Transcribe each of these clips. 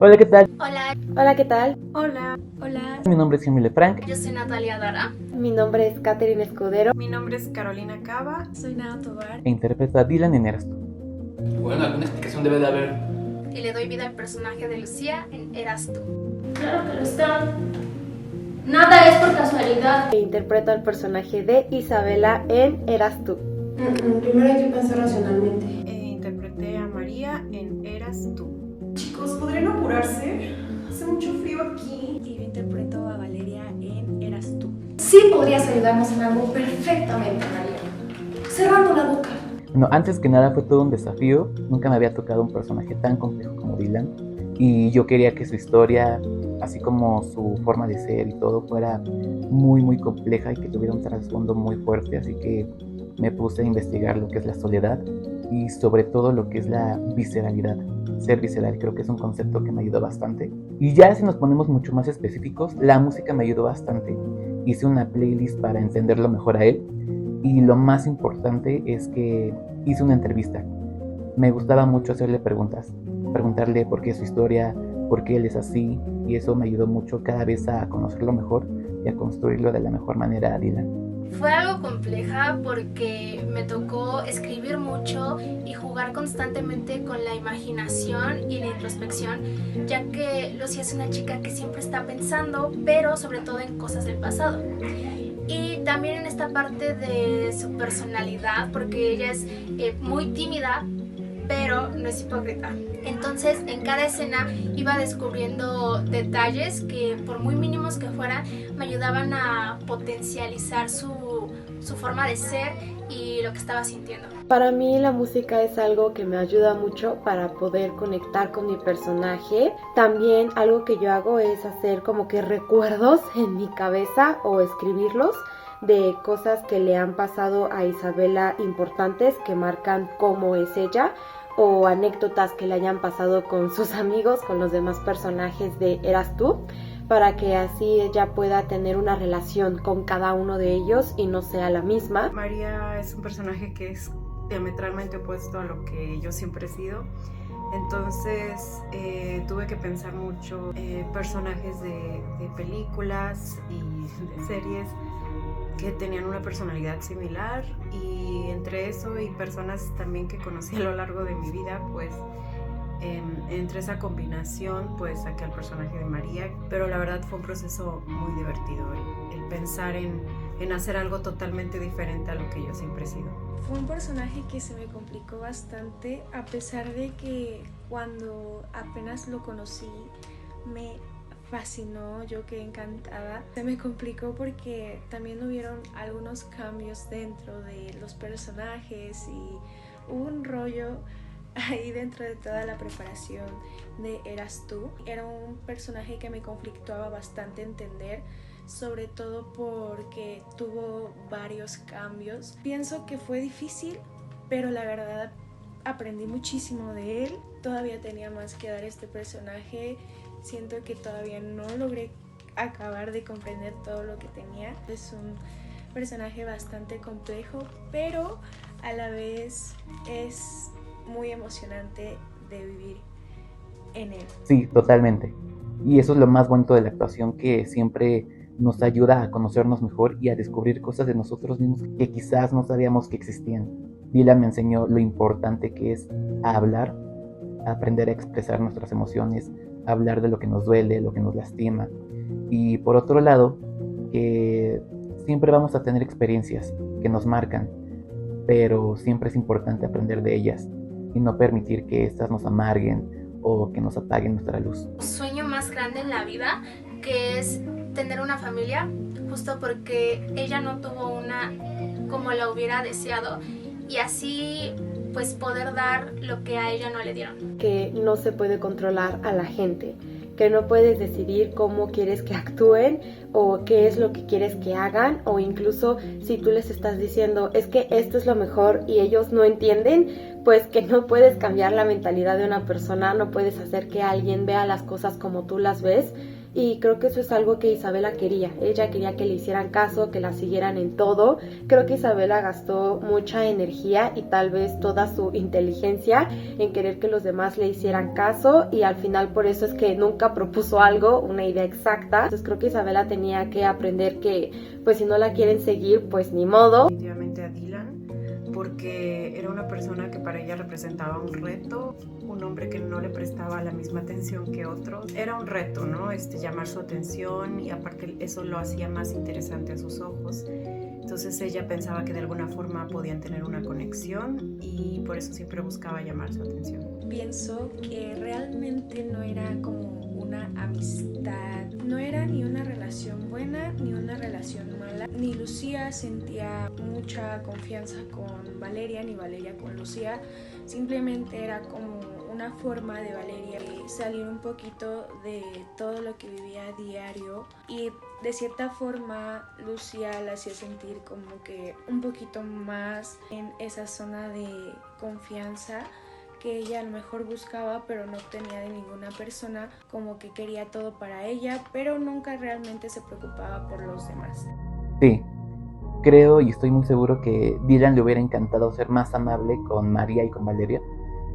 Hola, ¿qué tal? Hola, Hola, ¿qué tal? hola, hola. Mi nombre es Emile Frank. Yo soy Natalia Dara. Mi nombre es Catherine Escudero. Mi nombre es Carolina Cava. Soy Nao Tobar. E interpreto a Dylan en Eras Tú. Bueno, alguna explicación debe de haber. Y le doy vida al personaje de Lucía en Eras Tú. Claro que lo está. Nada es por casualidad. E interpreto al personaje de Isabela en Eras Tú. Primero hay que pensar racionalmente. Interpreté a María en Eras Tú. Chicos, ¿podrían apurarse? Hace mucho frío aquí. Y yo interpreto a Valeria en Eras Tú. Sí podrías ayudarnos en algo perfectamente, María. Cerrando la boca. Bueno, antes que nada fue todo un desafío. Nunca me había tocado un personaje tan complejo como Dylan. Y yo quería que su historia, así como su forma de ser y todo, fuera muy, muy compleja y que tuviera un trasfondo muy fuerte. Así que me puse a investigar lo que es la soledad y sobre todo lo que es la visceralidad. Ser visceral creo que es un concepto que me ayudó bastante. Y ya si nos ponemos mucho más específicos, la música me ayudó bastante. Hice una playlist para entenderlo mejor a él. Y lo más importante es que hice una entrevista. Me gustaba mucho hacerle preguntas, preguntarle por qué su historia, por qué él es así, y eso me ayudó mucho cada vez a conocerlo mejor y a construirlo de la mejor manera a Dylan. Fue algo compleja porque me tocó escribir mucho y jugar constantemente con la imaginación y la introspección, ya que Lucía es una chica que siempre está pensando, pero sobre todo en cosas del pasado. Y también en esta parte de su personalidad, porque ella es muy tímida, pero no es hipócrita. Entonces en cada escena iba descubriendo detalles que por muy mínimos que fueran me ayudaban a potencializar su forma de ser y lo que estaba sintiendo. Para mí la música es algo que me ayuda mucho para poder conectar con mi personaje. También algo que yo hago es hacer como que recuerdos en mi cabeza o escribirlos de cosas que le han pasado a Isabela importantes que marcan cómo es ella, o anécdotas que le hayan pasado con sus amigos, con los demás personajes de Eras Tú, para que así ella pueda tener una relación con cada uno de ellos y no sea la misma. María es un personaje que es diametralmente opuesto a lo que yo siempre he sido. Entonces tuve que pensar mucho personajes de películas y de series que tenían una personalidad similar, y entre eso y personas también que conocí a lo largo de mi vida, pues entre esa combinación pues saqué al personaje de María. Pero la verdad fue un proceso muy divertido el pensar en hacer algo totalmente diferente a lo que yo siempre he sido. Fue un personaje que se me complicó bastante, a pesar de que cuando apenas lo conocí me fascinó, yo quedé encantada. Se me complicó porque también hubieron algunos cambios dentro de los personajes y hubo un rollo ahí dentro de toda la preparación de Eras Tú. Era un personaje que me conflictuaba bastante entender, sobre todo porque tuvo varios cambios. Pienso que fue difícil, pero la verdad aprendí muchísimo de él. Todavía tenía más que dar este personaje. Siento que todavía no logré acabar de comprender todo lo que tenía. Es un personaje bastante complejo, pero a la vez es muy emocionante de vivir en él. Sí, totalmente. Y eso es lo más bonito de la actuación, que siempre nos ayuda a conocernos mejor y a descubrir cosas de nosotros mismos que quizás no sabíamos que existían. Dylan me enseñó lo importante que es hablar, aprender a expresar nuestras emociones, hablar de lo que nos duele, lo que nos lastima. Y por otro lado, que siempre vamos a tener experiencias que nos marcan, pero siempre es importante aprender de ellas y no permitir que estas nos amarguen o que nos apaguen nuestra luz. Un sueño más grande en la vida, que es tener una familia, justo porque ella no tuvo una como la hubiera deseado, y así pues poder dar lo que a ella no le dieron. Que no se puede controlar a la gente, que no puedes decidir cómo quieres que actúen o qué es lo que quieres que hagan, o incluso si tú les estás diciendo es que esto es lo mejor y ellos no entienden, pues que no puedes cambiar la mentalidad de una persona, no puedes hacer que alguien vea las cosas como tú las ves, y creo que eso es algo que Isabela quería. Ella quería que le hicieran caso, que la siguieran en todo. Creo que Isabela gastó mucha energía y tal vez toda su inteligencia en querer que los demás le hicieran caso, y al final por eso es que nunca propuso algo, una idea exacta. Entonces creo que Isabela tenía que aprender que pues si no la quieren seguir, pues ni modo. Definitivamente a Dylan, porque era una persona que para ella representaba un reto, un hombre que no le prestaba la misma atención que otros. Era un reto, ¿no? Llamar su atención, y aparte eso lo hacía más interesante a sus ojos. Entonces ella pensaba que de alguna forma podían tener una conexión, y por eso siempre buscaba llamar su atención. Pienso que realmente no era como una amistad, no era ni una relación buena ni una relación mala. Ni Lucía sentía mucha confianza con Valeria, ni Valeria con Lucía. Simplemente era como una forma de Valeria de salir un poquito de todo lo que vivía a diario, y de cierta forma Lucía la hacía sentir como que un poquito más en esa zona de confianza que ella a lo mejor buscaba, pero no obtenía de ninguna persona, como que quería todo para ella, pero nunca realmente se preocupaba por los demás. Sí, creo y estoy muy seguro que Dylan le hubiera encantado ser más amable con María y con Valeria.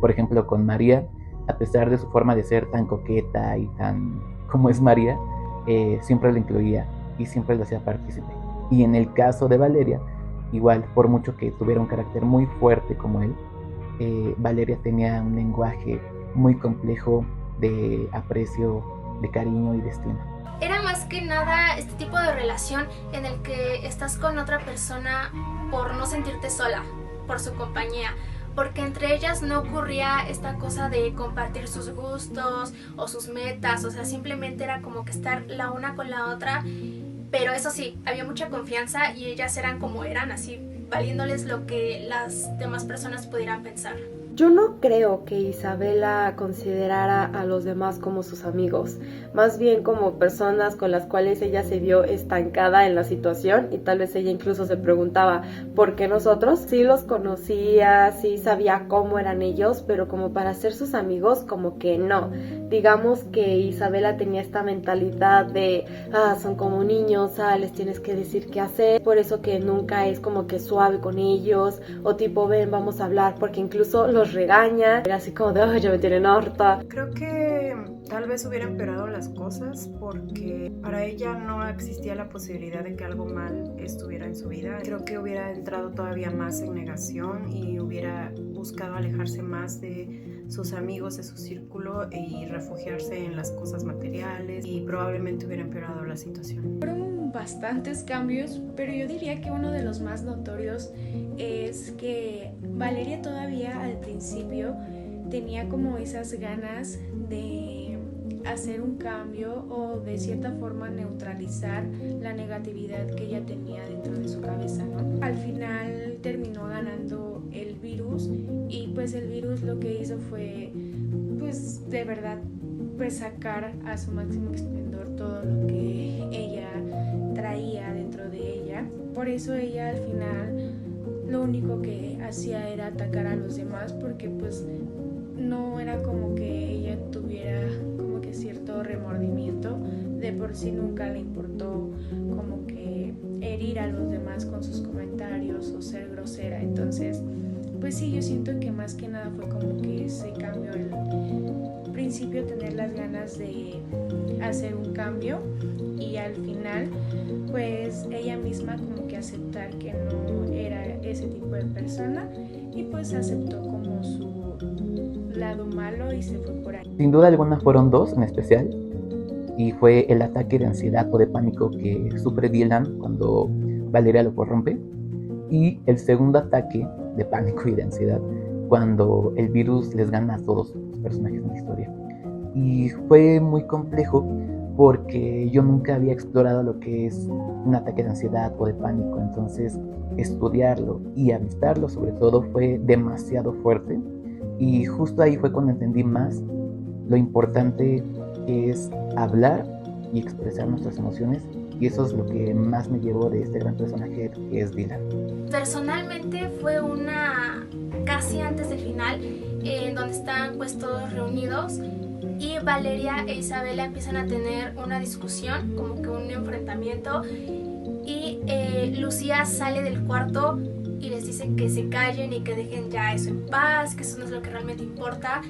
Por ejemplo, con María, a pesar de su forma de ser tan coqueta y tan como es María, siempre la incluía y siempre la hacía partícipe. Y en el caso de Valeria, igual, por mucho que tuviera un carácter muy fuerte como él, Valeria tenía un lenguaje muy complejo de aprecio, de cariño y de estima. Era más que nada este tipo de relación en el que estás con otra persona por no sentirte sola, por su compañía, porque entre ellas no ocurría esta cosa de compartir sus gustos o sus metas, o sea, simplemente era como que estar la una con la otra, pero eso sí, había mucha confianza y ellas eran como eran, así, valiéndoles lo que las demás personas pudieran pensar. Yo no creo que Isabela considerara a los demás como sus amigos, más bien como personas con las cuales ella se vio estancada en la situación, y tal vez ella incluso se preguntaba ¿por qué nosotros? Sí los conocía, sí sabía cómo eran ellos, pero como para ser sus amigos como que no. Digamos que Isabela tenía esta mentalidad de son como niños, les tienes que decir qué hacer, por eso que nunca es como que suave con ellos, o tipo ven vamos a hablar, porque incluso los regaña, era así como de ya me tienen harta. Creo que tal vez hubiera empeorado las cosas, porque para ella no existía la posibilidad de que algo mal estuviera en su vida. Creo que hubiera entrado todavía más en negación y hubiera buscado alejarse más de sus amigos, de su círculo, y refugiarse en las cosas materiales, y probablemente hubiera empeorado la situación. Fueron bastantes cambios, pero yo diría que uno de los más notorios es que Valeria todavía al principio tenía como esas ganas de hacer un cambio o de cierta forma neutralizar la negatividad que ella tenía dentro de su cabeza, ¿no? Al final terminó ganando el virus, y pues el virus lo que hizo fue pues de verdad pues sacar a su máximo esplendor todo lo que ella traía dentro de ella. Por eso ella al final lo único que hacía era atacar a los demás, porque pues no era como que ella tuviera como que cierto remordimiento. De por sí nunca le importó como que herir a los demás con sus comentarios o ser grosera. Entonces pues sí, yo siento que más que nada fue como que ese cambio, el principio tener las ganas de hacer un cambio, y al final pues ella misma como que aceptar que no era ese tipo de persona, y pues aceptó como su lado malo y se fue por ahí. Sin duda alguna fueron dos en especial, y fue el ataque de ansiedad o de pánico que sufre Dylan cuando Valeria lo corrompe, y el segundo ataque de pánico y de ansiedad cuando el virus les gana a todos los personajes de la historia. Y fue muy complejo porque yo nunca había explorado lo que es un ataque de ansiedad o de pánico, entonces estudiarlo y avistarlo sobre todo fue demasiado fuerte, y justo ahí fue cuando entendí más lo importante que es hablar y expresar nuestras emociones, y eso es lo que más me llevó de este gran personaje que es Dylan. Personalmente fue una casi antes del final, en donde estaban pues todos reunidos, y Valeria e Isabela empiezan a tener una discusión, como que un enfrentamiento, y Lucía sale del cuarto y les dice que se callen y que dejen ya eso en paz, que eso no es lo que realmente importa.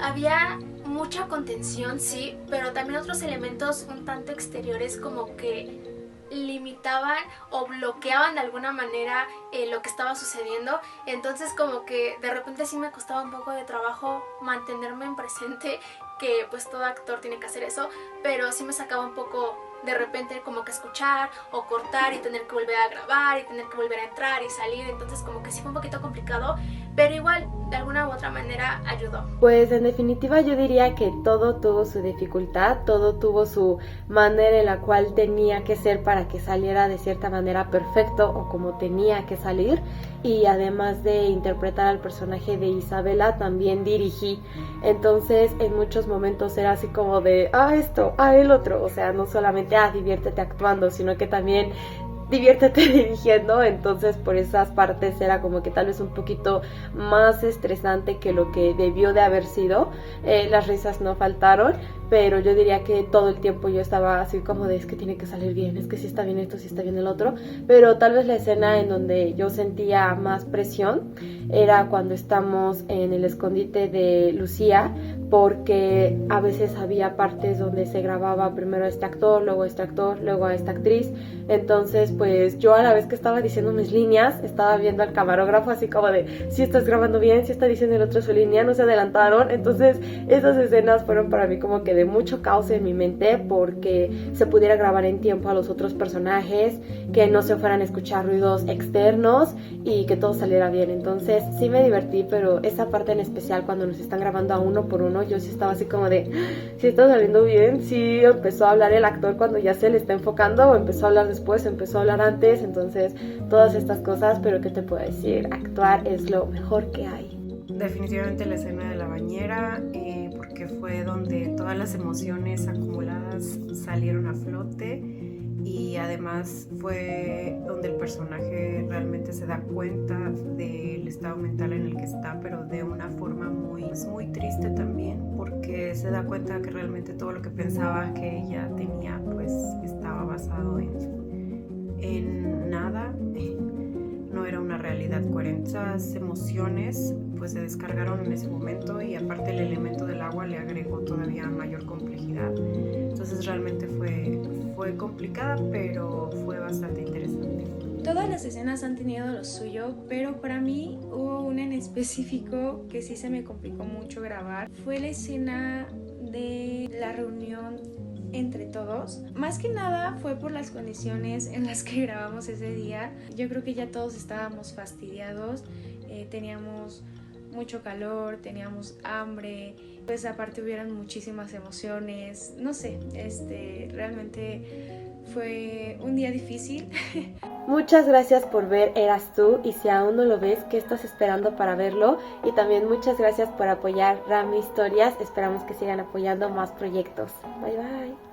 Había mucha contención, sí, pero también otros elementos un tanto exteriores como que limitaban o bloqueaban de alguna manera lo que estaba sucediendo. Entonces como que de repente sí me costaba un poco de trabajo mantenerme en presente, que pues todo actor tiene que hacer eso, pero sí me sacaba un poco de repente como que escuchar o cortar y tener que volver a grabar y tener que volver a entrar y salir. Entonces como que sí fue un poquito complicado, pero igual de alguna u otra manera ayudó. Pues en definitiva yo diría que todo tuvo su dificultad, todo tuvo su manera en la cual tenía que ser para que saliera de cierta manera perfecto o como tenía que salir. Y además de interpretar al personaje de Isabela, también dirigí. Entonces en muchos momentos era así como de, esto, el otro. O sea, no solamente, diviértete actuando, sino que también diviértete dirigiendo. Entonces por esas partes era como que tal vez un poquito más estresante que lo que debió de haber sido. Las risas no faltaron, pero yo diría que todo el tiempo yo estaba así como de, es que tiene que salir bien, es que sí está bien esto, sí está bien el otro. Pero tal vez la escena en donde yo sentía más presión era cuando estamos en el escondite de Lucía, porque a veces había partes donde se grababa primero a este actor, luego a este actor, luego a esta actriz. Entonces pues yo a la vez que estaba diciendo mis líneas, estaba viendo al camarógrafo así como de, si estás grabando bien, si está diciendo el otro su línea, no se adelantaron. Entonces esas escenas fueron para mí como que de mucho caos en mi mente, porque se pudiera grabar en tiempo a los otros personajes, que no se fueran a escuchar ruidos externos y que todo saliera bien. Entonces sí me divertí, pero esa parte en especial cuando nos están grabando a uno por uno, yo sí estaba así como de, si está saliendo bien, si empezó a hablar el actor cuando ya se le está enfocando, o empezó a hablar después, empezó a hablar antes. Entonces todas estas cosas, pero ¿qué te puedo decir? Actuar es lo mejor que hay. Definitivamente la escena de la bañera, porque fue donde todas las emociones acumuladas salieron a flote, y además fue donde el personaje realmente se da cuenta del estado mental en el que está, pero de una forma muy triste también, porque se da cuenta que realmente todo lo que pensaba que ella tenía pues estaba basado en nada, no era una realidad coherente. Esas emociones pues se descargaron en ese momento, y aparte el elemento del agua le agregó todavía mayor complejidad. Entonces realmente fue complicada, pero fue bastante interesante. Todas las escenas han tenido lo suyo, pero para mí hubo una en específico que sí se me complicó mucho grabar. Fue la escena de la reunión entre todos. Más que nada fue por las condiciones en las que grabamos ese día. Yo creo que ya todos estábamos fastidiados, teníamos mucho calor, teníamos hambre, pues aparte hubieron muchísimas emociones, no sé, realmente fue un día difícil. Muchas gracias por ver Eras Tú, y si aún no lo ves, ¿qué estás esperando para verlo? Y también muchas gracias por apoyar Rami Historias, esperamos que sigan apoyando más proyectos. Bye bye.